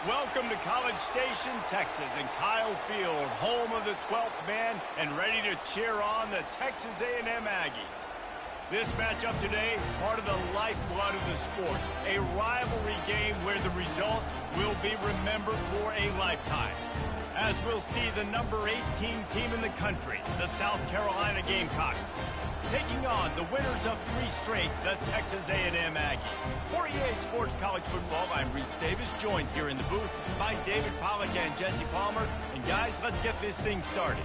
Welcome to College Station, Texas, and Kyle Field, home of the 12th man, and ready to cheer on the Texas A&M Aggies. This matchup today, part of the lifeblood of the sport, a rivalry game where the results will be remembered for a lifetime. As we'll see the number 18 team in the country, the South Carolina Gamecocks, taking on the winners of 3 straight, the Texas A&M Aggies. For EA Sports College Football, I'm Reese Davis, joined here in the booth by David Pollack and Jesse Palmer. And guys, let's get this thing started.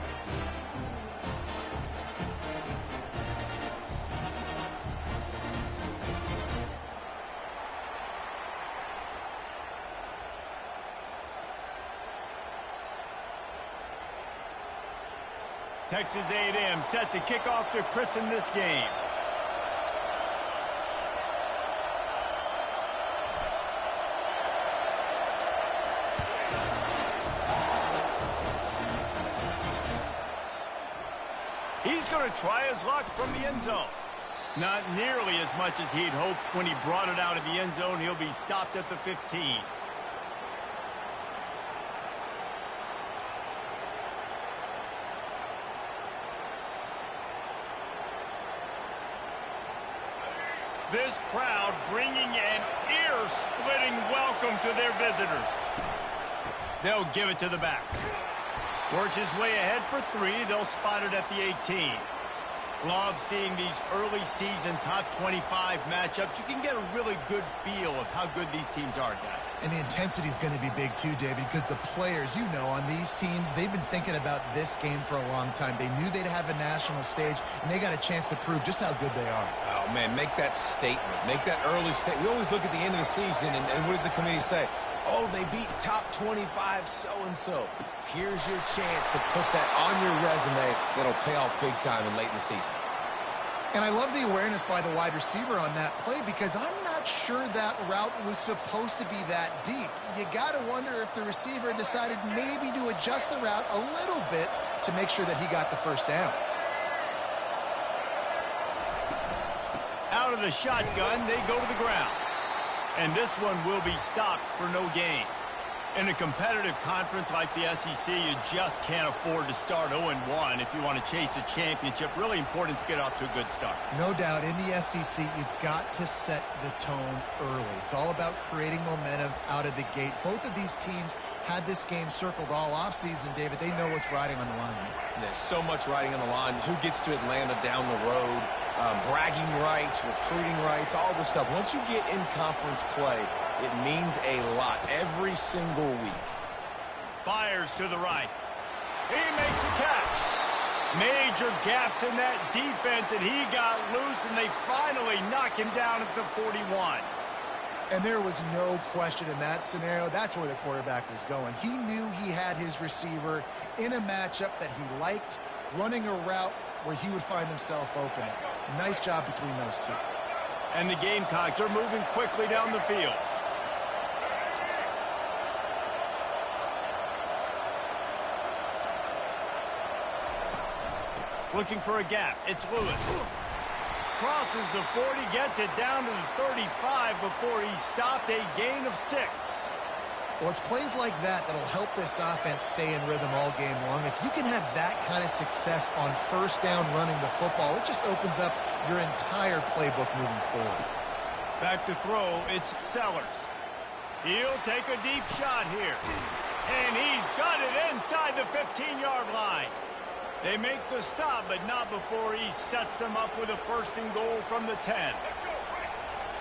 Texas A&M set to kick off to christen this game. He's going to try his luck from the end zone. Not nearly as much as he'd hoped when he brought it out of the end zone. He'll be stopped at the 15. This crowd bringing an ear-splitting welcome to their visitors. They'll give it to the back. Works his way ahead for 3. They'll spot it at the 18. Love seeing these early season top 25 matchups. You can get a really good feel of how good these teams are, guys. And the intensity is going to be big too, David, because the players, you know, on these teams, they've been thinking about this game for a long time. They knew they'd have a national stage, and they got a chance to prove just how good they are. Oh, man, make that statement. Make that early statement. We always look at the end of the season, and what does the committee say? Oh, they beat top 25 so-and-so. Here's your chance to put that on your resume that'll pay off big time and late in the season. And I love the awareness by the wide receiver on that play because I'm not sure that route was supposed to be that deep. You got to wonder if the receiver decided maybe to adjust the route a little bit to make sure that he got the first down. Out of the shotgun, they go to the ground. And this one will be stopped for no gain. In a competitive conference like the SEC, you just can't afford to start 0-1 if you want to chase a championship. Really important to get off to a good start. No doubt, in the SEC, you've got to set the tone early. It's all about creating momentum out of the gate. Both of these teams had this game circled all offseason, David. They know what's riding on the line. There's so much riding on the line. Who gets to Atlanta down the road? Bragging rights, recruiting rights, all this stuff. Once you get in conference play, it means a lot every single week. Fires to the right. He makes a catch. Major gaps in that defense, and he got loose, and they finally knock him down at the 41. And there was no question in that scenario. That's where the quarterback was going. He knew he had his receiver in a matchup that he liked, running a route where he would find himself open. Nice job between those two. And the Gamecocks are moving quickly down the field. Looking for a gap. It's Lewis. Crosses the 40, gets it down to the 35 before he stopped, a gain of 6. Well, it's plays like that that'll help this offense stay in rhythm all game long. If you can have that kind of success on first down running the football, it just opens up your entire playbook moving forward. Back to throw, it's Sellers. He'll take a deep shot here. And he's got it inside the 15-yard line. They make the stop, but not before he sets them up with a 1st and goal from the 10.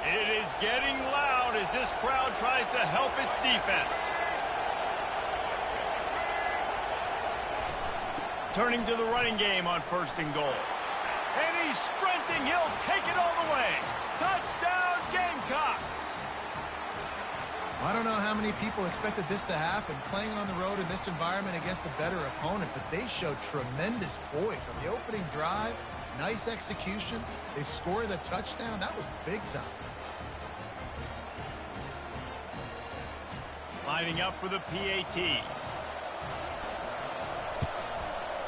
It is getting loud as this crowd tries to help its defense. Turning to the running game on 1st and goal. And he's sprinting. He'll take it all the way. Touchdown, Gamecocks. I don't know how many people expected this to happen, playing on the road in this environment against a better opponent, but they showed tremendous poise on the opening drive. Nice execution. They score the touchdown. That was big time. Lining up for the PAT.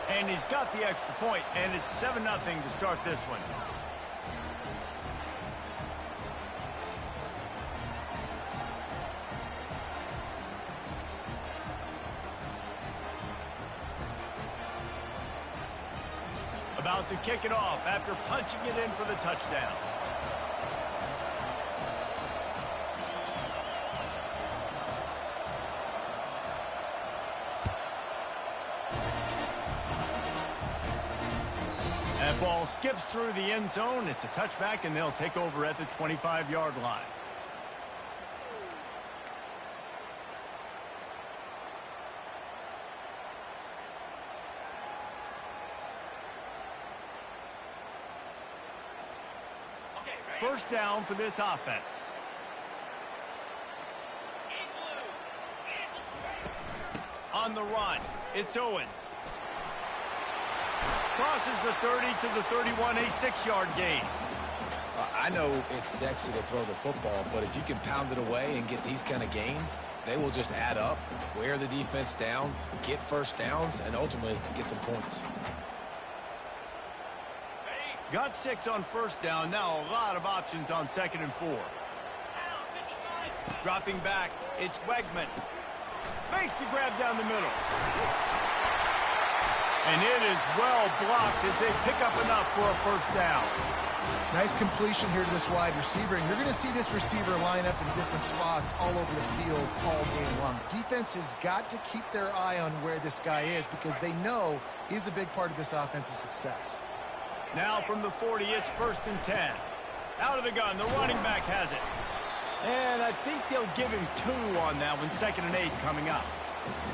And he's got the extra point, and it's 7-0 to start this one. about to kick it off after punching it in for the touchdown. That ball skips through the end zone. It's a touchback, and they'll take over at the 25-yard line. First down for this offense. On the run, it's Owens. Crosses the 30 to the 31, a 6-yard gain. I know it's sexy to throw the football, but if you can pound it away and get these kind of gains, they will just add up, wear the defense down, get first downs, and ultimately get some points. Got 6 on first down. Now a lot of options on 2nd and 4. Dropping back, it's Wegman. Makes the grab down the middle. And it is well blocked as they pick up enough for a first down. Nice completion here to this wide receiver, and you're going to see this receiver line up in different spots all over the field all game long. Defense has got to keep their eye on where this guy is because they know he's a big part of this offense's success. Now from the 40, it's 1st and 10. Out of the gun, the running back has it. And I think they'll give him 2 on that one, 2nd and 8 coming up.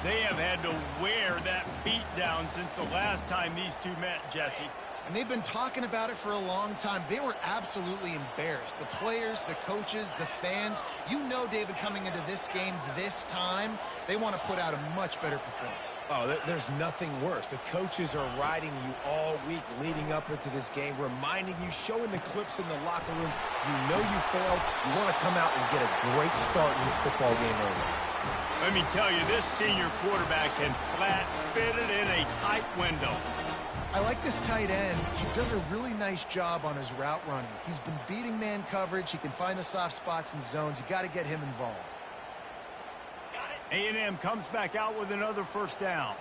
They have had to wear that beat down since the last time these two met, Jesse. And they've been talking about it for a long time. They were absolutely embarrassed. The players, the coaches, the fans. You know, David, coming into this game this time, they want to put out a much better performance. Oh, there's nothing worse. The coaches are riding you all week leading up into this game, reminding you, showing the clips in the locker room. You know you failed. You want to come out and get a great start in this football game early. Let me tell you, this senior quarterback can flat fit it in a tight window. I like this tight end. He does a really nice job on his route running. He's been beating man coverage. He can find the soft spots and zones. You got to get him involved. A&M comes back out with another first down.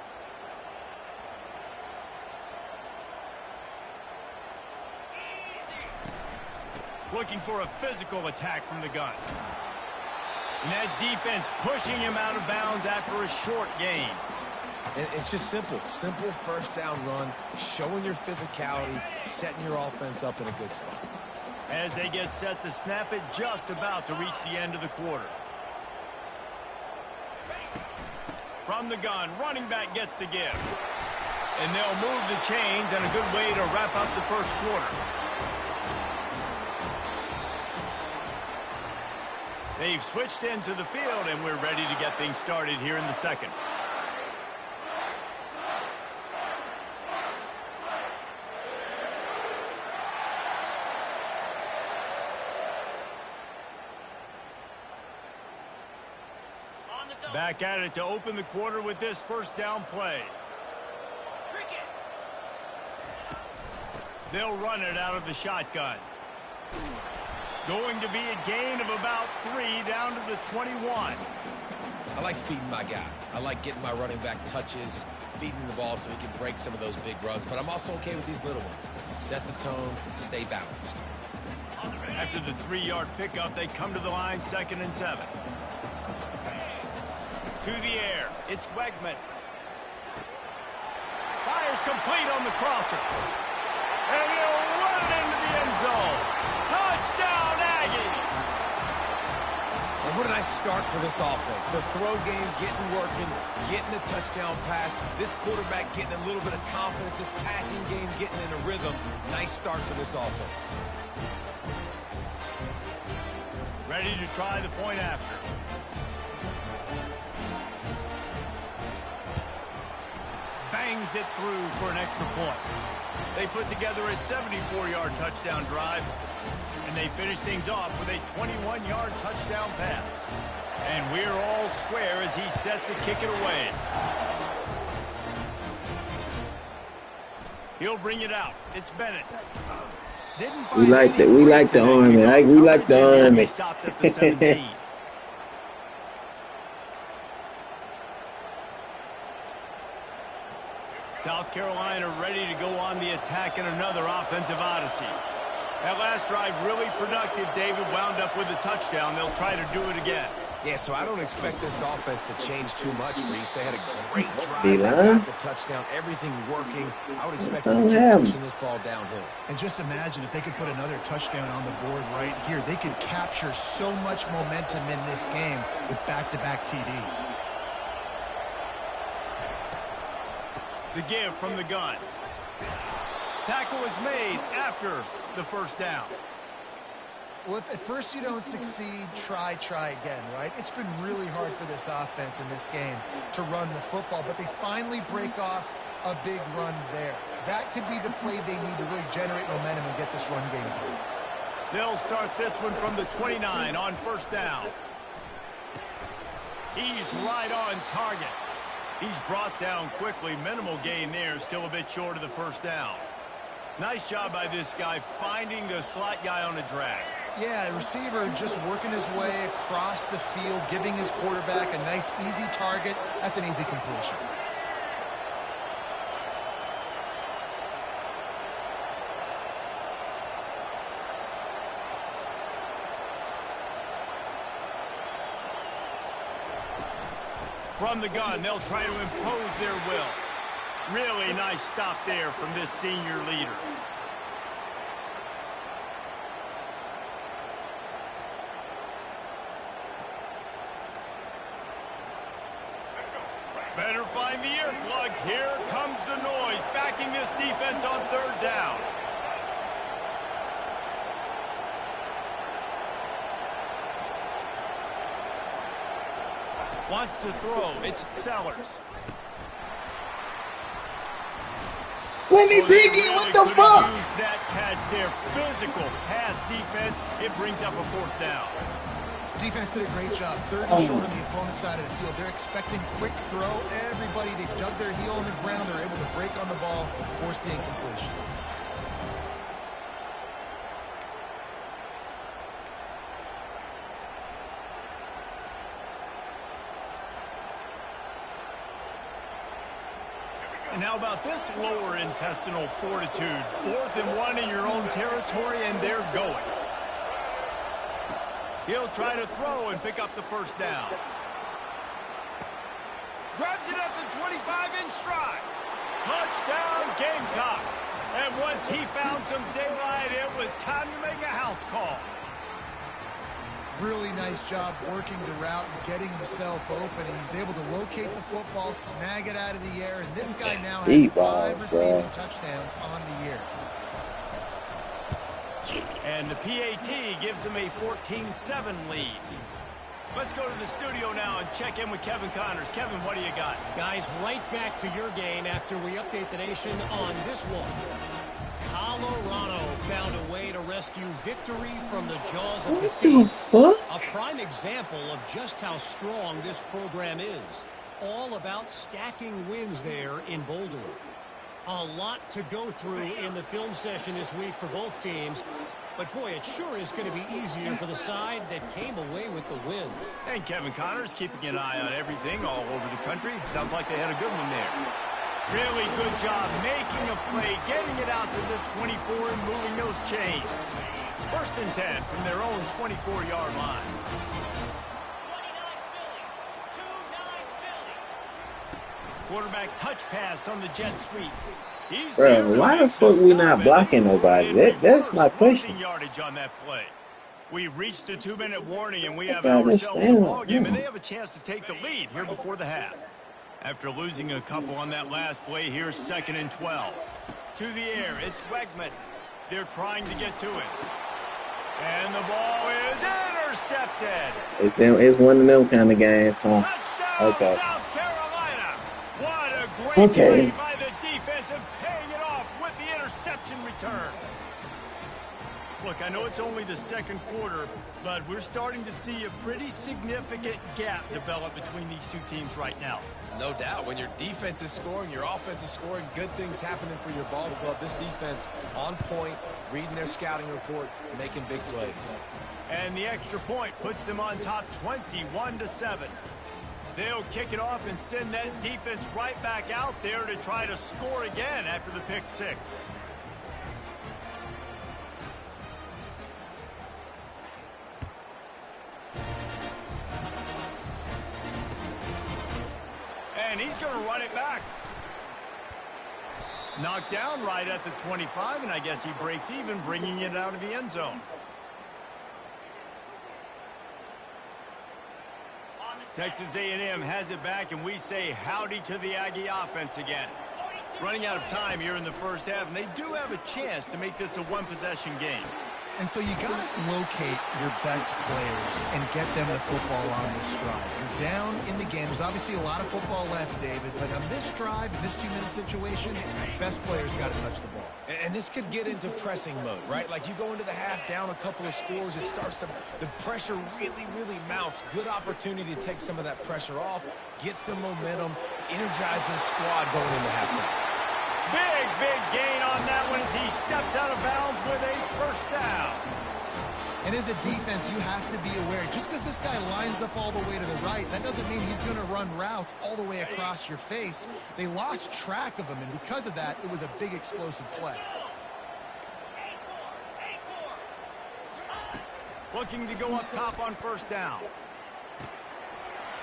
Looking for a physical attack from the gun. And that defense pushing him out of bounds after a short gain. And it's just simple. Simple first down run, showing your physicality, setting your offense up in a good spot. As they get set to snap it, just about to reach the end of the quarter. From the gun, running back gets to give. And they'll move the chains, and a good way to wrap up the first quarter. They've switched into the field, and we're ready to get things started here in the second. Back at it to open the quarter with this first down play. They'll run it out of the shotgun. Going to be a gain of about 3 down to the 21. I like feeding my guy. I like getting my running back touches, feeding the ball so he can break some of those big runs. But I'm also okay with these little ones. Set the tone, stay balanced. After the 3-yard pickup, they come to the line, 2nd and 7. To the air, it's Wegman. Fires complete on the crosser. And he'll run it into the end zone. Touchdown, Aggie! And what a nice start for this offense. The throw game getting working, getting the touchdown pass. This quarterback getting a little bit of confidence. This passing game getting in a rhythm. Nice start for this offense. Ready to try the point after. Bangs it through for an extra point. They put together a 74-yard touchdown drive, and they finish things off with a 21-yard touchdown pass. And we're all square as he's set to kick it away. He'll bring it out. It's Bennett. We like that. We like the Army. We like the Army. Stopped at the 17. South Carolina ready to go on the attack in another offensive odyssey. That last drive really productive. David wound up with a touchdown. They'll try to do it again. Yeah, so I don't expect this offense to change too much, Reese. They had a great drive. They got the touchdown, everything working. I would expect them to keep pushing this ball downhill. And just imagine if they could put another touchdown on the board right here. They could capture so much momentum in this game with back-to-back TDs. The give from the gun. Tackle is made after the first down. Well, if at first you don't succeed, try again, right? It's been really hard for this offense in this game to run the football, but they finally break off a big run there. That could be the play they need to really generate momentum and get this run game going. They'll start this one from the 29 on first down. He's right on target. He's brought down quickly. Minimal gain there, still a bit short of the first down. Nice job by this guy finding the slot guy on a drag. Yeah, the receiver just working his way across the field, giving his quarterback a nice, easy target. That's an easy completion. From the gun, they'll try to impose their will. Really nice stop there from this senior leader. Better find the earplugs. Here comes the noise, backing this defense on third down. Wants to throw. It's Sellers. Let me dig in. What the fuck? Use that catch there. Physical pass defense. It brings up a fourth down. Defense did a great job. Third and short on the opponent's side of the field. They're expecting quick throw. Everybody, they dug their heel on the ground. They're able to break on the ball, force the incompletion. And how about this lower intestinal fortitude? 4th and 1 in your own territory, and they're going. He'll try to throw and pick up the first down. Grabs it at the 25 in stride. Touchdown, Gamecocks. And once he found some daylight, it was time to make a house call. Really nice job working the route and getting himself open. He was able to locate the football, snag it out of the air, and this guy now has 5 receiving touchdowns on the year. And the PAT gives them a 14-7 lead. Let's go to the studio now and check in with Kevin Connors. Kevin, what do you got? Guys, right back to your game after we update the nation on this one. Colorado found a way to rescue victory from the jaws of defeat. What the fuck? A prime example of just how strong this program is. All about stacking wins there in Boulder. A lot to go through in the film session this week for both teams. But, boy, it sure is going to be easier for the side that came away with the win. And Kevin Connors keeping an eye on everything all over the country. Sounds like they had a good one there. Really good job making a play, getting it out to the 24 and moving those chains. 1st and 10 from their own 24-yard line. Quarterback touch pass on the jet sweep. Bro, why the fuck we not blocking nobody? That's my question. Yardage on that play. We've reached the 2-minute warning, and we have Yeah, ourselves a ball just game, and they have a chance to take the lead here before the half. After losing a couple on that last play, here's 2nd and 12. To the air, it's Wegman. They're trying to get to it. And the ball is intercepted. It's one of them kind of games, huh? Touchdown, Okay. South Carolina. What a great play by the defense and paying it off with the interception return. Look, I know it's only the 2nd quarter, but we're starting to see a pretty significant gap develop between these two teams right now. No doubt. When your defense is scoring, your offense is scoring, good things happening for your ball club. This defense on point, reading their scouting report, making big plays. And the extra point puts them on top 21-7. They'll kick it off and send that defense right back out there to try to score again after the pick six. And he's going to run it back. Knocked down right at the 25, and I guess he breaks even, bringing it out of the end zone. Texas A&M has it back, and we say howdy to the Aggie offense again. Running out of time here in the first half, and they do have a chance to make this a one-possession game. And so you got to locate your best players and get them the football on this drive. You're down in the game. There's obviously a lot of football left, David, but on this drive, in this 2-minute situation, best players got to touch the ball. And this could get into pressing mode, right? Like you go into the half down a couple of scores, it starts to, the pressure really mounts. Good opportunity to take some of that pressure off, get some momentum, energize this squad going into halftime. Big gain on that one as he steps out of bounds with a first down. And as a defense, you have to be aware, just because this guy lines up all the way to the right, that doesn't mean he's going to run routes all the way across your face. They lost track of him, and because of that, it was a big explosive play. Looking to go up top on first down.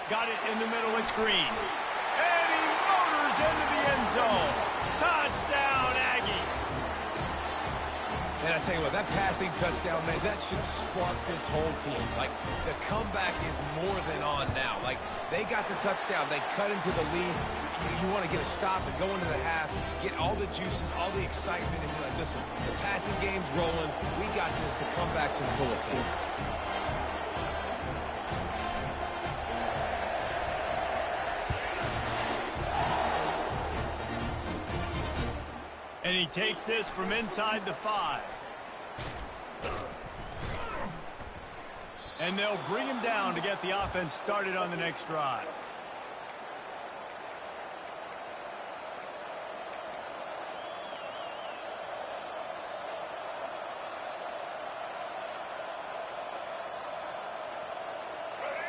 Got it in the middle, it's Green. And he motors into the end zone. Touchdown, Aggie. And I tell you what, that passing touchdown, man, that should spark this whole team. Like, the comeback is more than on now. Like, they got the touchdown. They cut into the lead. You want to get a stop and go into the half, get all the juices, all the excitement, and be like, listen, the passing game's rolling. We got this. The comeback's in full effect. And he takes this from inside the 5. And they'll bring him down to get the offense started on the next drive.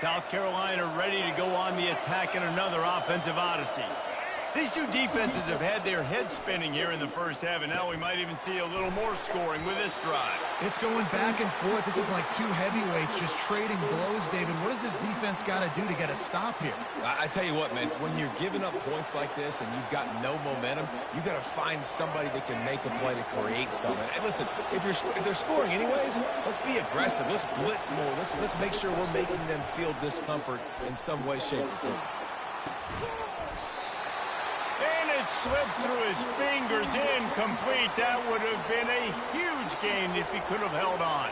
South Carolina ready to go on the attack in another offensive odyssey. These two defenses have had their heads spinning here in the first half, and now we might even see a little more scoring with this drive. It's going back and forth. This is like two heavyweights just trading blows, David. What does this defense got to do to get a stop here? I tell you what, man, when you're giving up points like this and you've got no momentum, you got to find somebody that can make a play to create something. And listen, if they're scoring anyways, let's be aggressive. Let's blitz more. Let's make sure we're making them feel discomfort in some way, shape, or form. It slips through his fingers, incomplete. That would have been a huge gain if he could have held on.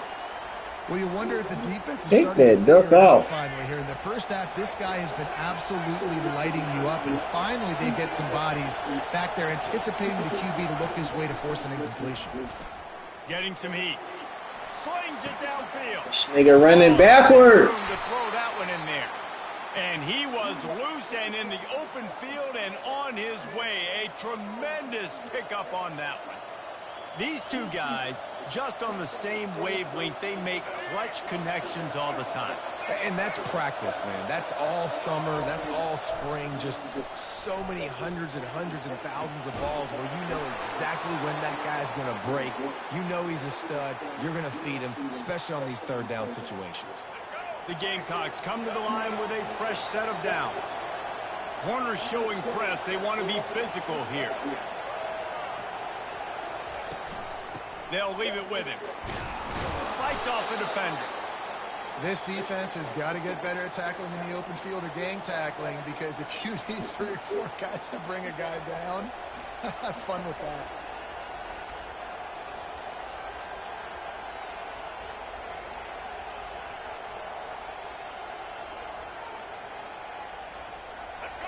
Well, you wonder if the defense is take starting that duck off. Finally here in the first half, this guy has been absolutely lighting you up, and finally they get some bodies back there anticipating the QB to look his way to force an incompletion. Getting some heat. Slings it downfield. This nigga running backwards. To throw that one in there. And he was loose and in the open field and on his way. A tremendous pickup on that one. These two guys, just on the same wavelength, they make clutch connections all the time. And that's practice, man. That's all summer. That's all spring. Just so many hundreds and thousands of balls where you know exactly when that guy's going to break. You know he's a stud. You're going to feed him, especially on these third down situations. The Gamecocks come to the line with a fresh set of downs. Corners showing press. They want to be physical here. They'll leave it with him. Fights off the defender. This defense has got to get better at tackling in the open field or gang tackling, because if you need 3 or 4 guys to bring a guy down, have fun with that.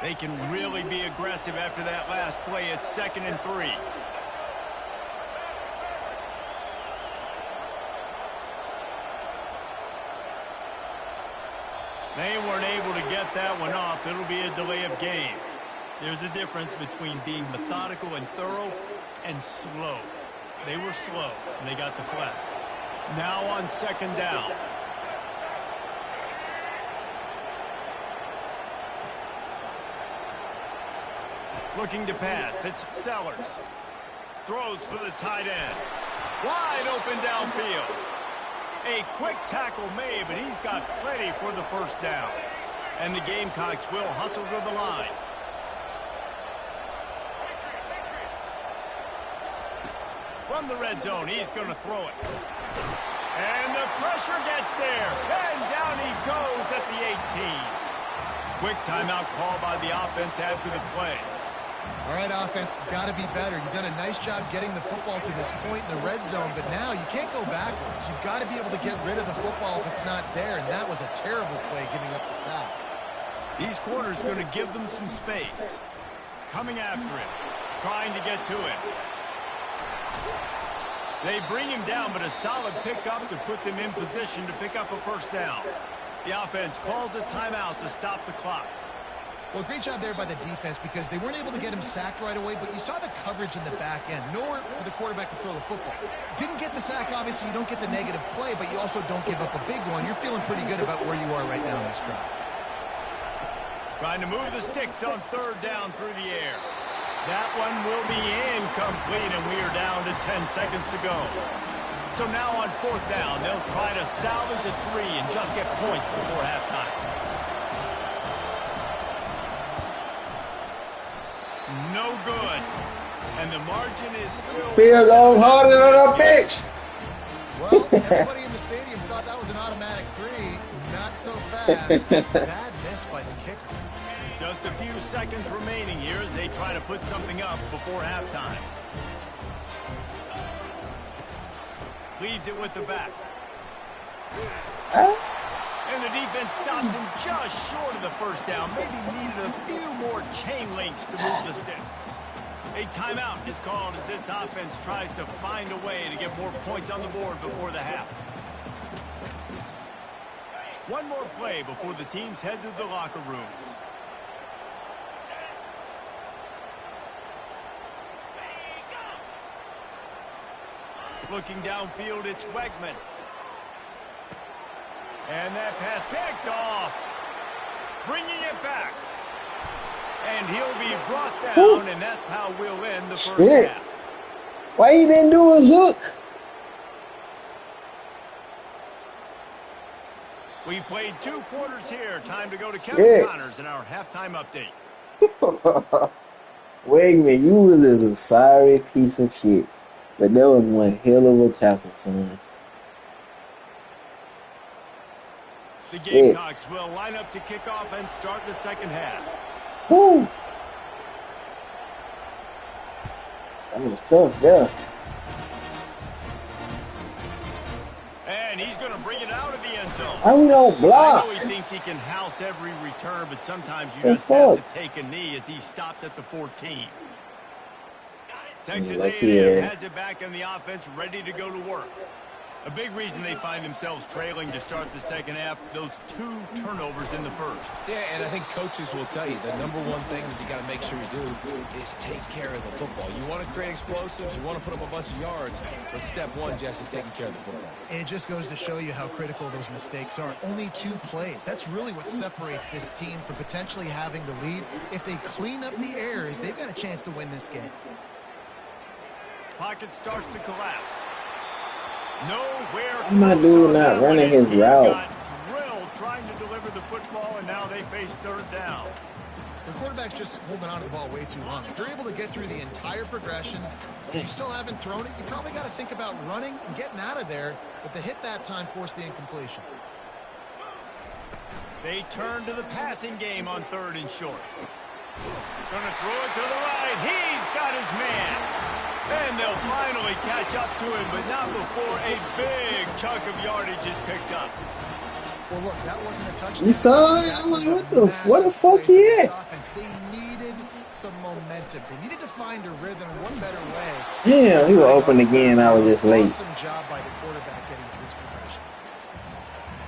They can really be aggressive after that last play. It's 2nd and 3. They weren't able to get that one off. It'll be a delay of game. There's a difference between being methodical and thorough and slow. They were slow, and they got the flag. Now on 2nd down. Looking to pass. It's Sellers. Throws for the tight end. Wide open downfield. A quick tackle made, but he's got plenty for the first down. And the Gamecocks will hustle to the line. From the red zone, he's going to throw it. And the pressure gets there. And down he goes at the 18. Quick timeout call by the offense after the play. All right, offense has got to be better. You've done a nice job getting the football to this point in the red zone, but now you can't go backwards. You've got to be able to get rid of the football if it's not there, and that was a terrible play giving up the sack. These corners going to give them some space. Coming after him, trying to get to him. They bring him down, but a solid pickup to put them in position to pick up a first down. The offense calls a timeout to stop the clock. Well, great job there by the defense because they weren't able to get him sacked right away, but you saw the coverage in the back end. Nowhere for the quarterback to throw the football. Didn't get the sack, obviously. You don't get the negative play, but you also don't give up a big one. You're feeling pretty good about where you are right now in this drive. Trying to move the sticks on third down through the air. That one will be incomplete, and we are down to 10 seconds to go. So now on fourth down, they'll try to salvage a 3 and just get points before halftime. No good. And the margin is still... Field goal harder on a bitch. Well, everybody in the stadium thought that was an automatic 3. Not so fast. Bad miss by the kicker. Just a few seconds remaining here as they try to put something up before halftime. Leaves it with the back. And the defense stops him just short of the first down. Maybe needed a few more chain links to move the sticks. A timeout is called as this offense tries to find a way to get more points on the board before the half. One more play before the teams head to the locker rooms. Looking downfield, it's Wegman. And that pass picked off. Bringing it back. And he'll be brought down, and that's how we'll end the first half. Why you didn't do a hook? We've played 2 quarters here. Time to go to Kevin Connors in our halftime update. Wegman, you was a sorry piece of shit. But that was one hell of a tackle, son. The Gamecocks will line up to kick off and start the second half. Woo! That was tough, yeah. And he's going to bring it out of the end zone. How we don't block? I know he thinks he can house every return, but sometimes you just have to take a knee as he stopped at the 14. Texas A&M has it back in the offense, ready to go to work. A big reason they find themselves trailing to start the second half, those 2 turnovers in the first. Yeah, and I think coaches will tell you the number one thing that you got to make sure you do is take care of the football. You want to create explosives, you want to put up a bunch of yards, but step 1, Jesse, taking care of the football. It just goes to show you how critical those mistakes are. Only 2 plays. That's really what separates this team from potentially having the lead. If they clean up the errors, they've got a chance to win this game. Pocket starts to collapse. Nowhere. My dude not running his route. Got drilled trying to deliver the football, and now they face third down. The quarterback's just holding on to the ball way too long. If you're able to get through the entire progression, and you still haven't thrown it, you probably got to think about running and getting out of there. But the hit that time forced the incompletion. They turn to the passing game on 3rd and short. Gonna throw it to the right. He's got his man. And they'll finally catch up to him, but not before a big chunk of yardage is picked up. Well, look, that wasn't a touchdown. You saw it? I'm like, what the fuck he at? They needed some momentum. They needed to find a rhythm one better way. Damn, he was open again. I was just late. Awesome job by the quarterback getting through his progression.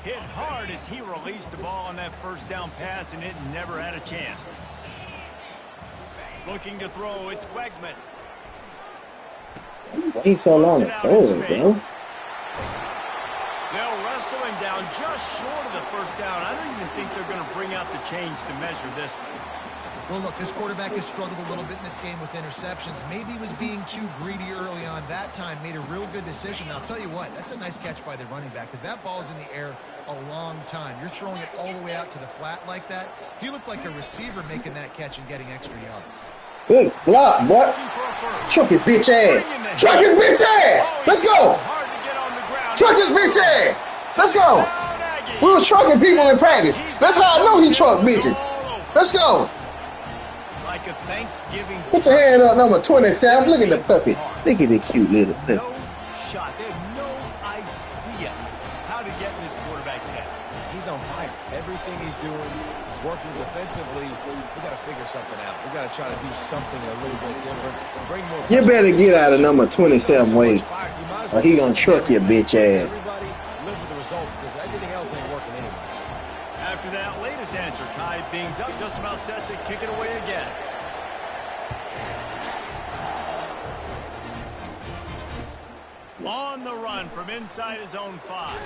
Hit hard as he released the ball on that first down pass, and it never had a chance. Looking to throw, it's Wegman. He's so long to throw it, bro. They'll wrestle him down just short of the first down. I don't even think they're going to bring out the chains to measure this one. Well, look, this quarterback has struggled a little bit in this game with interceptions. Maybe he was being too greedy early on that time, made a real good decision. I'll tell you what, that's a nice catch by the running back because that ball's in the air a long time. You're throwing it all the way out to the flat like that. He looked like a receiver making that catch and getting extra yards. Big block, boy. Truck his bitch ass. Truck his bitch ass. Let's go. Truck his bitch ass. Let's go. We were trucking people in practice. That's how I know he truck bitches. Let's go. Like a Thanksgiving. Put your hand up, number 27. Look at the puppy. Look at the cute little puppy. No shot. They have no idea how to get in this quarterback's head. He's on fire. Everything he's doing, he's working defensively. We got to figure something out. We got to try to do something a little bit different. Bring more. You better get out of number 27 way, or he gonna truck your bitch ass. Everybody live with the results because everything else ain't working anyway. After that latest answer, tied things up, just about set to kick it away again. On the run from inside his own 5.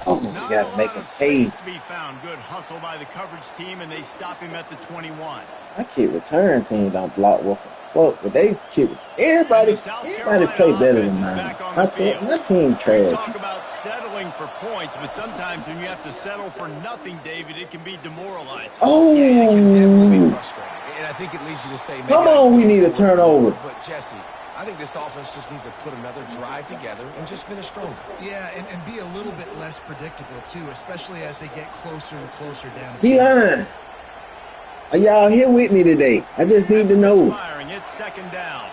Oh, you gotta make him pay. To be found. Good hustle by the coverage team, and they stop him at the 21. My kick return team don't block worth a fuck, but they kick. Everybody play better than mine. My team trash. Talk about settling for points, but sometimes when you have to settle for nothing, David, it can be demoralizing. Oh, Yeah, it can definitely be frustrating. And I think it leads you to say, come on, we need a turnover. But Jesse, I think this offense just needs to put another drive together and just finish strong. Yeah, and be a little bit less predictable, too, especially as they get closer and closer down. D-line, are y'all here with me today? I just need to know. Firing, it's second down.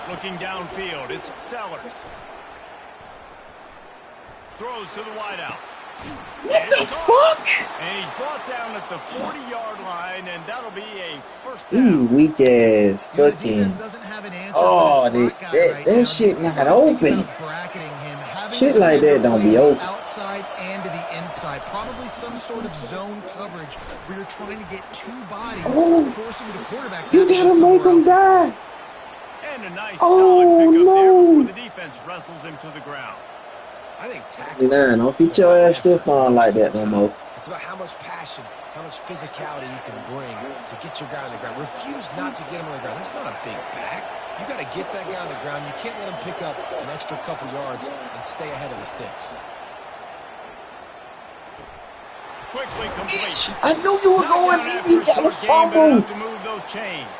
Looking downfield, it's Sellers. Throws to the wideout. What the fuck? And he's brought down at the 40-yard line, and that'll be a first These down. weak ass fucking. Oh, that shit not open. Shit like that don't be open. Outside and to the inside. Probably some sort of zone coverage where you're trying to get two bodies, forcing the quarterback. You gotta make him die. And a nice solid pickup there before the defense wrestles him to the ground. I think tackle. Don't beat your ass stiff on like that no more. It's about how much passion, how much physicality you can bring to get your guy on the ground. Refuse not to get him on the ground. That's not a big back. You got to get that guy on the ground. You can't let him pick up an extra couple yards and stay ahead of the sticks. Quickly complete. I knew you were going in. You got a fumble. To move those chains.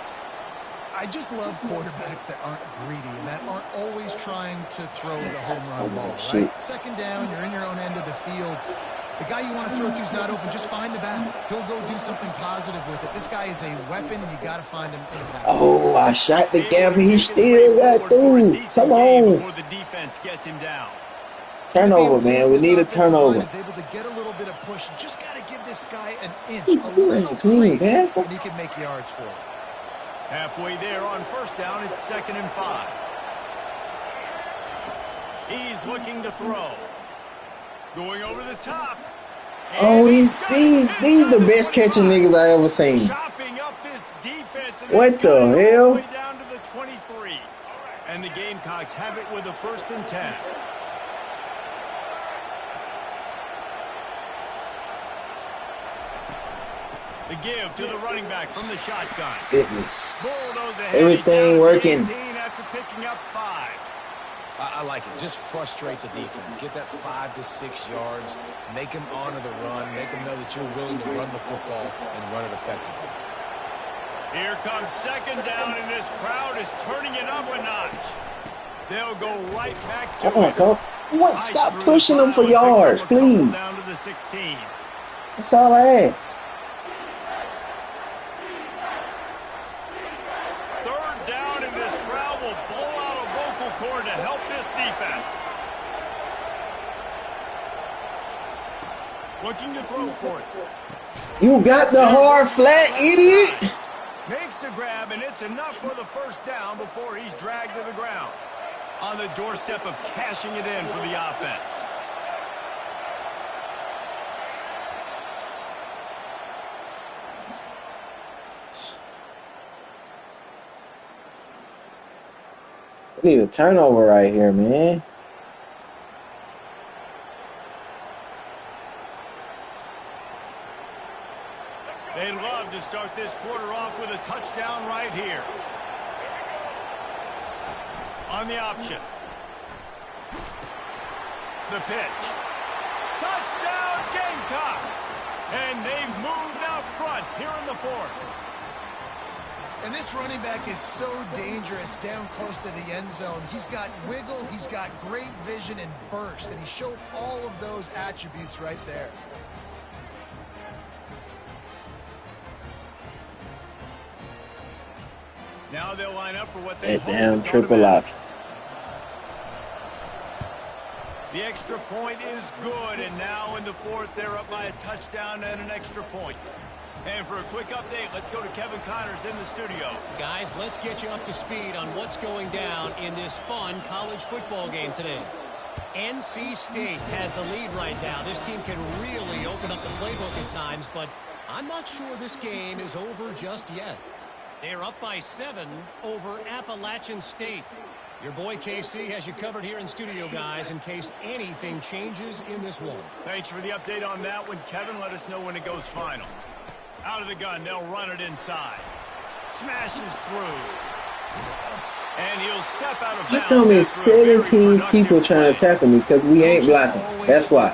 I just love quarterbacks that aren't greedy and that aren't always trying to throw the home run ball, right? Second down, you're in your own end of the field. The guy you want to throw to is not open. Just find the back. He'll go do something positive with it. This guy is a weapon, and you got to find him in the pass. Oh, I shot the gap, and he still got through. Come on. The defense gets him down. Turnover, man. We need a turnover. Is able to get a little bit of push. Just got to give this guy an inch, a little clean, place, and he can make yards for it. Halfway there on first down, it's 2nd and 5. He's looking to throw. Going over the top. Oh, these the best catching niggas I ever seen. Chopping up this defense. What the hell? All the way down to the 23. And the Gamecocks have it with a 1st and 10. The give to the running back from the shotgun. Goodness. Bulldoze ahead. Everything working. After picking up 5. I like it. Just frustrate the defense. Get that 5 to 6 yards. Make them honor the run. Make them know that you're willing to run the football and run it effectively. Here comes 2nd down, and this crowd is turning it up a notch. They'll go right back to it. What? Stop pushing them for yards, please. Down to the 16. That's all I ask. To help this defense. Looking to throw for it. You got the hard flat, idiot. Makes the grab, and it's enough for the 1st down before he's dragged to the ground. On the doorstep of cashing it in for the offense. We need a turnover right here, man. to start this quarter off with a touchdown right here. On the option. The pitch. Touchdown Gamecocks! And they've moved out front here in the fourth. And this running back is so dangerous down close to the end zone. He's got wiggle, he's got great vision and burst, and he showed all of those attributes right there. Now they'll line up for what they hope damn is triple option. The extra point is good, and now in the fourth, they're up by a touchdown and an extra point. And for a quick update, let's go to Kevin Connors in the studio. Guys, let's get you up to speed on what's going down in this fun college football game today. NC State has the lead right now. This team can really open up the playbook at times, but I'm not sure this game is over just yet. They're up by 7 over Appalachian State. Your boy KC has you covered here in studio, guys, in case anything changes in this one. Thanks for the update on that one, Kevin. Let us know when it goes final. Out of the gun, they'll run it inside. Smashes through. And he'll step out of bounds. You tell me 17 people trying to tackle me because we ain't blocking. That's why.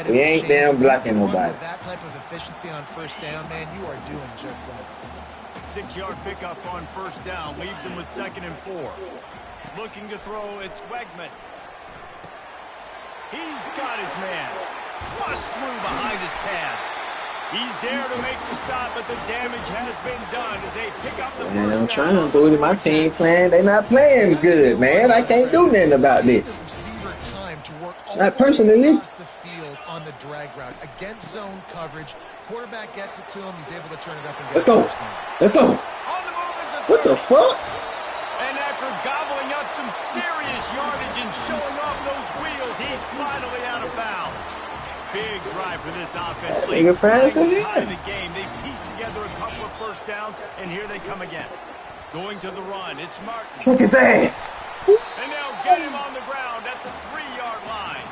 We ain't damn blocking nobody. That type of efficiency on first down, man, you are doing just that. 6-yard pickup on first down. Leaves him with 2nd and 4. Looking to throw, it's Wegman. He's got his man. Bust through behind his pad. He's there to make the stop, but the damage has been done as they pick up the first down. Man, I'm trying, but my team playing, they not playing good, man. I can't do nothing about this. Not personally. Across the field on the drag route against zone coverage. Quarterback gets it to him. He's able to turn it up and get Let's go. Let's go. What the fuck? And after gobbling up some serious yardage and showing off those wheels, he's finally out of bounds. Big drive for this offense. Nigga fast in here. In the game, they pieced together a couple of first downs, and here they come again. Going to the run, it's Martin. Kick his ass. And they'll get him on the ground at the 3-yard line.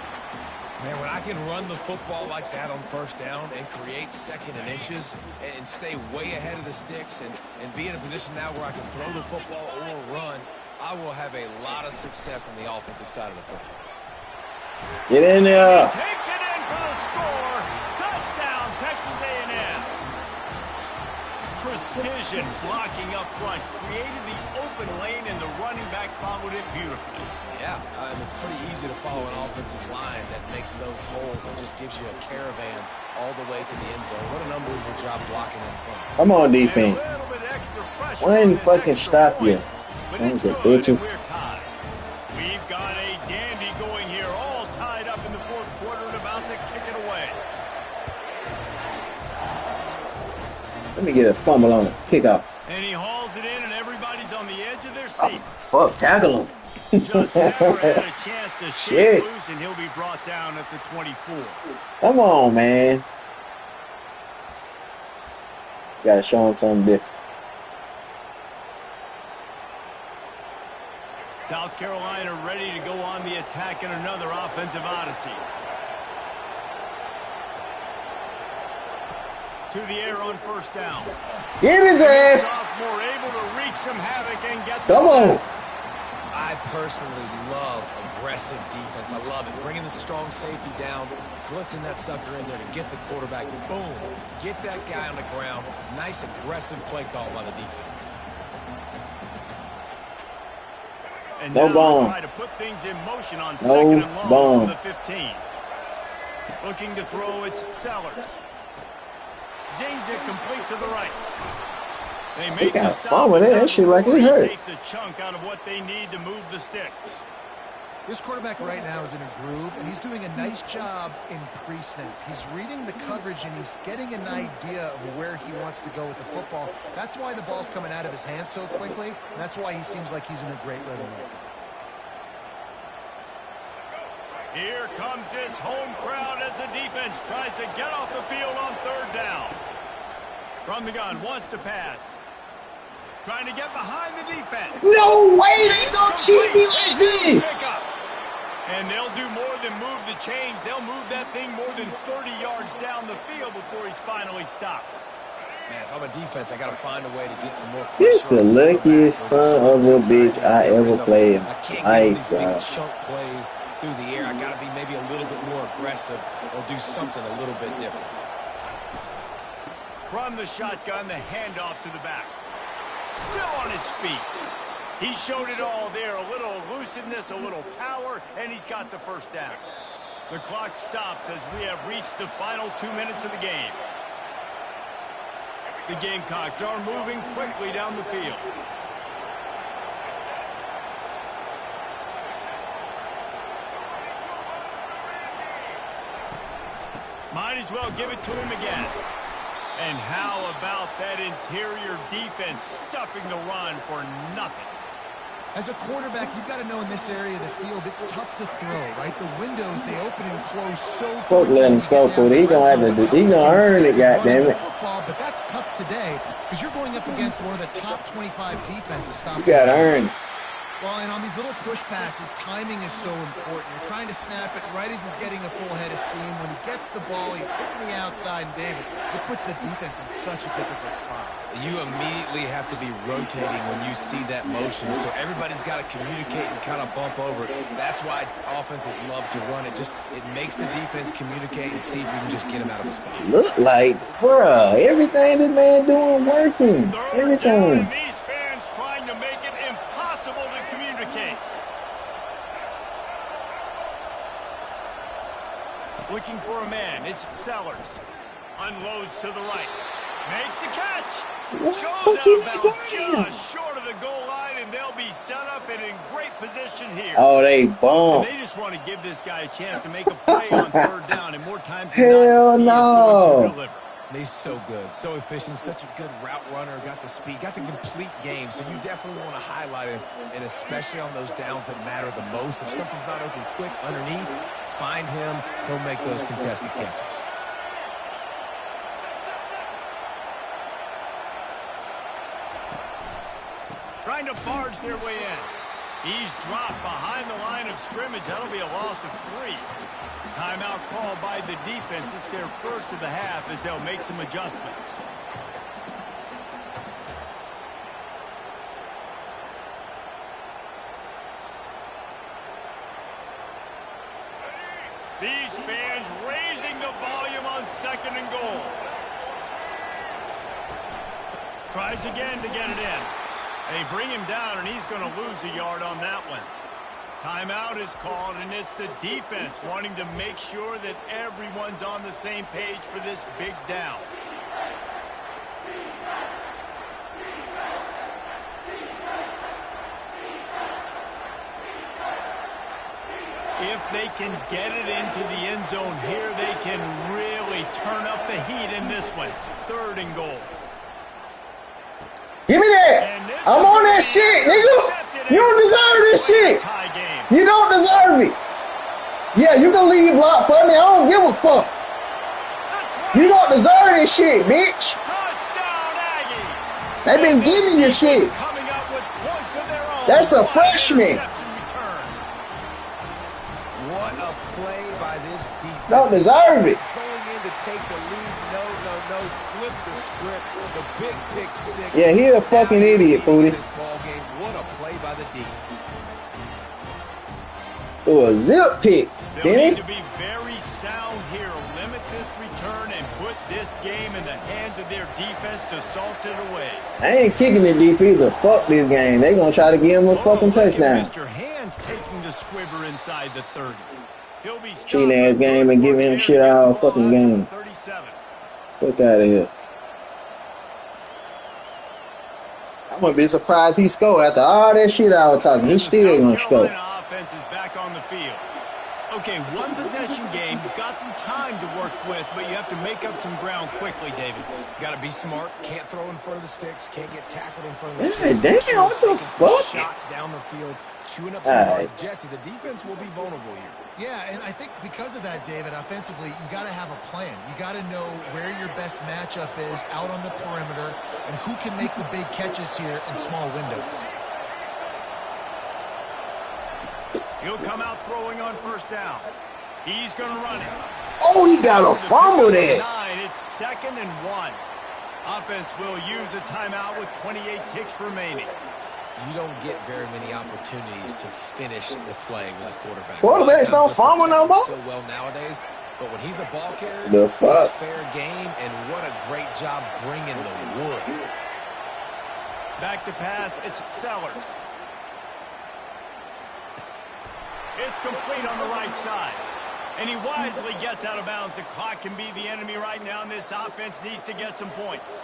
Man, when I can run the football like that on first down and create 2nd and inches and stay way ahead of the sticks and be in a position now where I can throw the football or run, I will have a lot of success on the offensive side of the football. Get in there. He takes it in for the score. Touchdown, Texas A&M. Precision blocking up front. Created the open lane, and the running back followed it beautifully. Yeah, it's pretty easy to follow an offensive line that makes those holes and just gives you a caravan all the way to the end zone. What an unbelievable job blocking in front. Come on, defense. One fucking stop you. Sons of bitches. We've got a dandy going here, all tied up in the fourth quarter and about to kick it away. Let me get a fumble on it. Kickoff. And he hauls it in, and everybody's on the edge of their seat. Oh, fuck, tackle him. Just never had a chance to shake loose, and he'll be brought down at the 24. Come on, man. Gotta show him something different. South Carolina ready to go on the attack in another offensive odyssey. To the air on first down. Get his ass. Sophomore able to wreak some havoc and get the Come on. I personally love aggressive defense. I love it. Bringing the strong safety down, blitzing that sucker in there to get the quarterback. Boom. Get that guy on the ground. Nice aggressive play call by the defense. And no bombs. Try to put things in motion on second and long from the 15. Looking to throw, it's Sellers. Zings it complete to the right. They got fun with it. That shit like it hurt. Takes a chunk out of what they need to move the sticks. This quarterback right now is in a groove, and he's doing a nice job in pre-snap. He's reading the coverage, and he's getting an idea of where he wants to go with the football. That's why the ball's coming out of his hands so quickly, and that's why he seems like he's in a great rhythm right now. Here comes this home crowd as the defense tries to get off the field on third down. From the gun, wants to pass. Trying to get behind the defense. No way, they gonna cheat me like this. And they'll do more than move the chains. They'll move that thing more than 30 yards down the field before he's finally stopped. Man, if I'm a defense, I got to find a way to get some more pressure. This the luckiest son of a bitch I ever played. I can't get all these big chunk plays through the air. I got to be maybe a little bit more aggressive or do something a little bit different. From the shotgun, the handoff to the back. Still on his feet. He showed it all there. A little elusiveness, a little power, and he's got the first down. The clock stops as we have reached the final 2 minutes of the game. The Gamecocks are moving quickly down the field. Might as well give it to him again. And how about that interior defense stuffing the run for nothing? As a quarterback, you've got to know in this area of the field, it's tough to throw, right? The windows, they open and close so fuck, let him score, Cody. He gonna earn it, goddammit. Football, but that's tough today because you're going up against one of the top 25 defenses. You gotta earn it. Well, and on these little push passes, timing is so important. You're trying to snap it right as he's getting a full head of steam. When he gets the ball, he's hitting the outside, and David, it puts the defense in such a difficult spot. You immediately have to be rotating when you see that motion, so everybody's got to communicate and kind of bump over. That's why offenses love to run it. It makes the defense communicate and see if you can just get him out of a spot. Look like, bruh, everything this man doing working. Everything. These fans trying to make it impossible to communicate. Looking for a man. It's Sellers. Unloads to the right. Makes the catch. Goes out of bounds just short of the goal line, and they'll be set up and in great position here. Oh, they bumped. They just want to give this guy a chance to make a play on third down, and more times than hell not, no. He's so good, so efficient, such a good route runner, got the speed, got the complete game, so you definitely want to highlight him, and especially on those downs that matter the most. If something's not open quick underneath, find him, he'll make those contested catches. Trying to barge their way in. He's dropped behind the line of scrimmage. That'll be a loss of 3. Timeout called by the defense. It's their first of the half as they'll make some adjustments. These fans raising the volume on 2nd and goal. Tries again to get it in. They bring him down, and he's going to lose a yard on that one. Timeout is called, and it's the defense wanting to make sure that everyone's on the same page for this big down. If they can get it into the end zone here, they can really turn up the heat in this one. 3rd and goal. Give me that. I'm on that shit, nigga. You don't deserve this shit. You don't deserve it. Yeah, you can leave block for me. I don't give a fuck. You don't deserve this shit, bitch. They've been giving you shit. That's a freshman. What a play by this defense. Don't deserve it. Going in to take the lead. No. Flip the script. The big pick 6. Yeah, he a fucking idiot, Pooty. This ball game. What a play by the D. Oh, a zip pick. They'll need to be very sound here. Limit this return and put this game in the hands of their defense to salt it away. I ain't kicking it deep either. Fuck this game. They gonna try to give him a fucking touchdown. Mr. Hands taking the squiver inside the 30. He'll be cheating ass game and giving him shit all fucking game. 37. Fuck out of here. I'm gonna be surprised he scored after all that shit I was talking. He's still gonna score. Offense is back on the field. Okay, one possession game. You've got some time to work with, but you have to make up some ground quickly, David. Got to be smart. Can't throw in front of the sticks. Can't get tackled in front of the sticks. Damn, what the fuck? Shots down the field, chewing up some yards. Jesse, the defense will be vulnerable here. Yeah, and I think because of that, David, offensively, you got to have a plan. You got to know where your best matchup is out on the perimeter and who can make the big catches here in small windows. He'll come out throwing on 1st down. He's going to run it. Oh, he got a fumble there. It's 2nd and 1. Offense will use a timeout with 28 ticks remaining. You don't get very many opportunities to finish the play with a quarterback. Quarterbacks don't fumble no more. So well nowadays, but when he's a ball carrier, the fuck? it's fair game, and what a great job bringing the wood. Back to pass, it's Sellers. It's complete on the right side. And he wisely gets out of bounds. The clock can be the enemy right now, and this offense needs to get some points.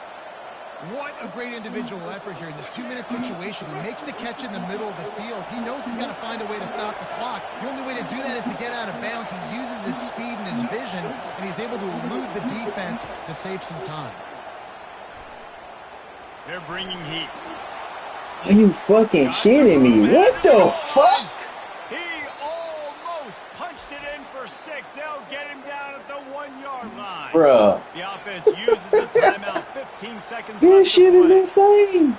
What a great individual effort here in this 2-minute situation. He makes the catch in the middle of the field. He knows he's got to find a way to stop the clock. The only way to do that is to get out of bounds. He uses his speed and his vision, and he's able to elude the defense to save some time. They're bringing heat. Are you fucking shitting me? What the fuck? He almost punched it in for 6. They'll get him down at the 1-yard line. Bruh. The offense uses a timeout. 15 seconds left. This shit is insane.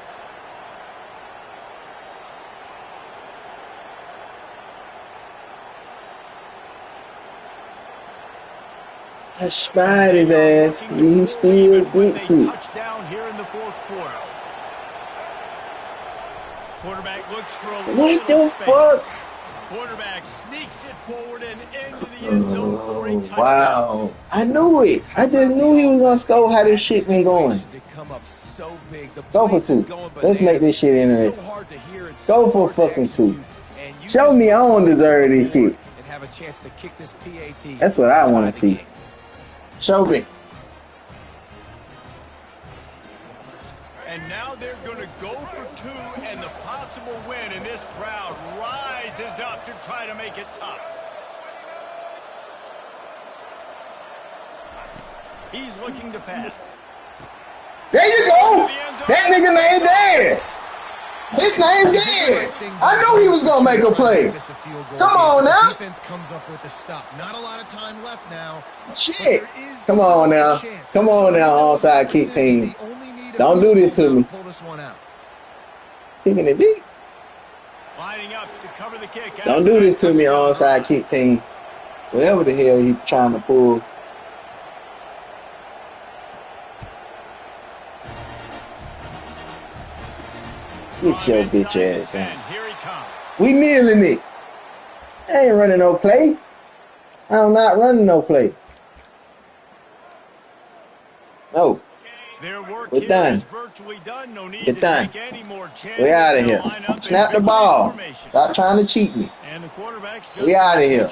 I spied his ass. He still gets it. Touchdown here in the 4th quarter. Quarterback looks for a What the fuck? Quarterback sneaks it forward and into the end zone for a touchdown. Wow. I knew it. I just knew he was going to score how this shit been going. Go for 2. Let's make this shit interesting. Go for fucking 2. Show me I don't deserve this shit. That's what I want to see. Show me. And now they're going to go for 2 and the possible win, and this crowd rises up to try to make it tough. He's looking to pass. There you go. That nigga named Dance. His name Dance. I knew he was going to make a play. Come on now. Defense comes up with a stop. Not a lot of time left now. Shit. Come on now. Come on now, onside kick team. Don't do this to me. Pull this one out. Kicking it deep. Lining up to cover the kick. Don't do this to me, onside kick team. Whatever the hell he's trying to pull. Get your bitch ass down. Here he comes. We kneeling it. I ain't running no play. I'm not running no play. No. We're done. No need We're to done. take any more chances. We out of here. Snap the ball. Formation. Stop trying to cheat me. And the quarterback's just We outta here.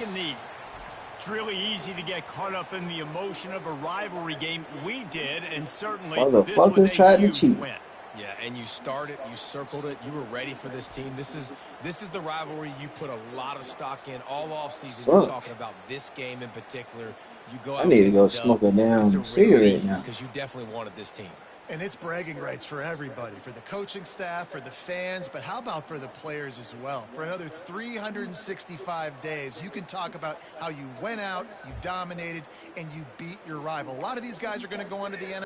It's really easy to get caught up in the emotion of a rivalry game. We did, and certainly this was Motherfuckers a tried to huge cheat. win. Yeah, and you started, you circled it, you were ready for this team. This is the rivalry you put a lot of stock in all offseason. You're talking about this game in particular. You go out I need to go and smoke a damn cigarette now. because you definitely wanted this team. And it's bragging rights for everybody, for the coaching staff, for the fans, but how about for the players as well? For another 365 days, you can talk about how you went out, you dominated, and you beat your rival. A lot of these guys are going to go on to the NFL.